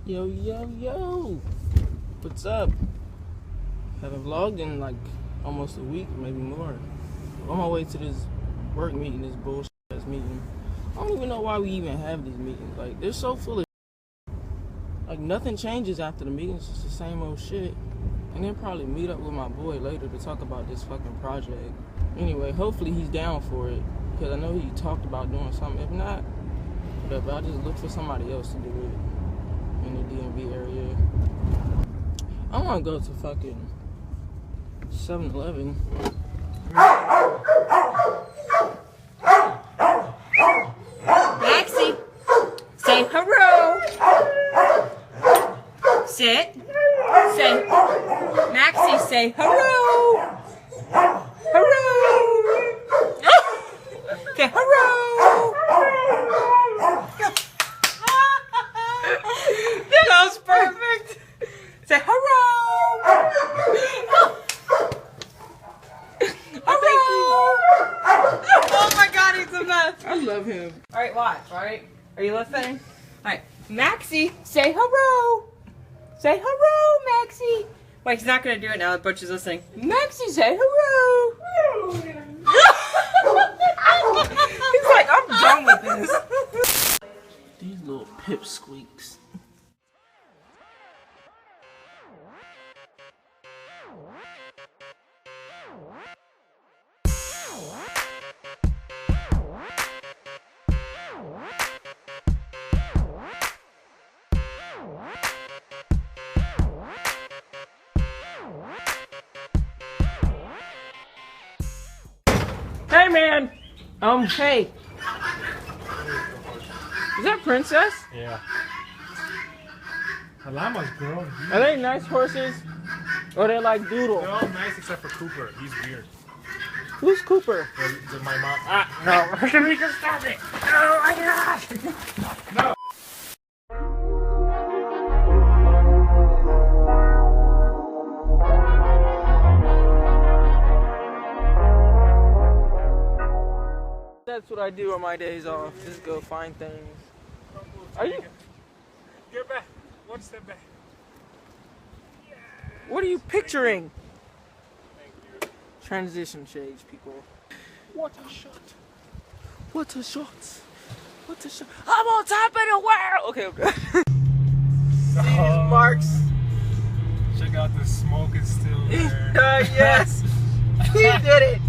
Yo, yo, yo! What's up? Haven't vlogged in like almost a week, maybe more. On my way to this work meeting, this bullshit ass meeting. I don't even know why we even have these meetings. Like, they're so full of shit. Like, nothing changes after the meeting. It's just the same old shit. And then probably meet up with my boy later to talk about this fucking project. Anyway, hopefully he's down for it, because I know he talked about doing something. If not, whatever. I'll just look for somebody else to do it in the DMV area. I want to go to fucking 7-Eleven. Maxie, say hello. Sit. Say, Maxie, say hello. Hello. Okay, hello. That was perfect. Say hello. Hello. Oh my God, he's the best. I love him. All right, watch. All right, are you listening? All right, Maxie, say hello. Say hello, Maxie. Wait, he's not gonna do it now that Butch is listening. Maxie, say hello. He's like, I'm done with this. These little pipsqueaks. Hey man! Hey. Is that Princess? Yeah. The llamas, bro. Are they nice horses? Or are they like doodle? They're all nice except for Cooper. He's weird. Who's Cooper? My mom. No. We can stop it. Oh my gosh. No. That's what I do on my days off. Just go find things. Are you? Get back. One step back. What are you picturing? Thank you. Transition shades, people. What a shot. What a shot. What a shot. I'm on top of the world. Okay, okay. See these marks? Check out the smoke is still there. Yes. He did it.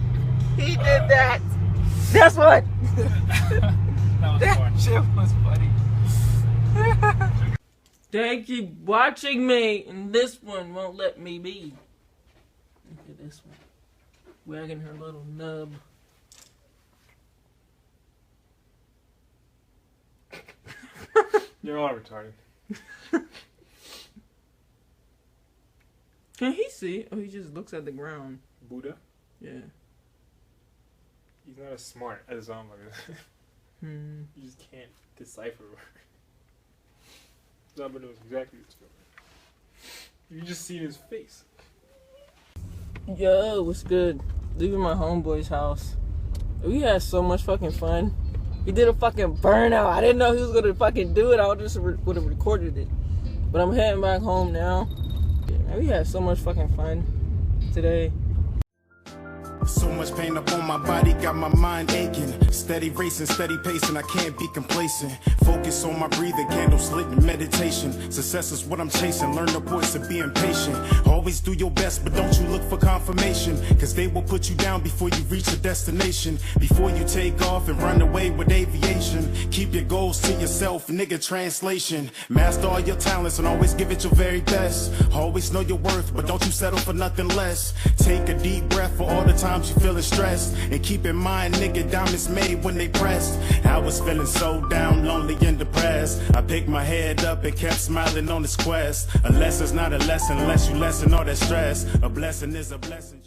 He did that. That's what. That was fun. Shit was funny. They keep watching me, and this one won't let me be. Look at this one. Wagging her little nub. You're all retarded. Can he see? Oh, he just looks at the ground. Buddha? Yeah. He's not as smart as Zomba. You just can't decipher. Zomba knows exactly what's going on. You just see his face. Yo, what's good? Leaving my homeboy's house. We had so much fucking fun. He did a fucking burnout. I didn't know he was gonna fucking do it. I just would have recorded it. But I'm heading back home now. Yeah, man, we had so much fucking fun today. So much pain up on my body, got my mind aching. Steady racing, steady pacing, I can't be complacent. Focus on my breathing, candles lit in meditation. Success is what I'm chasing, learn the voice of being patient. Always do your best, but don't you look for confirmation, cause they will put you down before you reach a destination. Before you take off and run away with aviation, keep your goals to yourself, nigga, translation. Master all your talents and always give it your very best. Always know your worth, but don't you settle for nothing less. Take a deep breath for all the times you feeling stressed, and keep in mind, nigga, diamonds made when they pressed. I was feeling so down, lonely and depressed. I picked my head up and kept smiling on this quest. A lesson's not a lesson unless you lessen all that stress. A blessing is a blessing.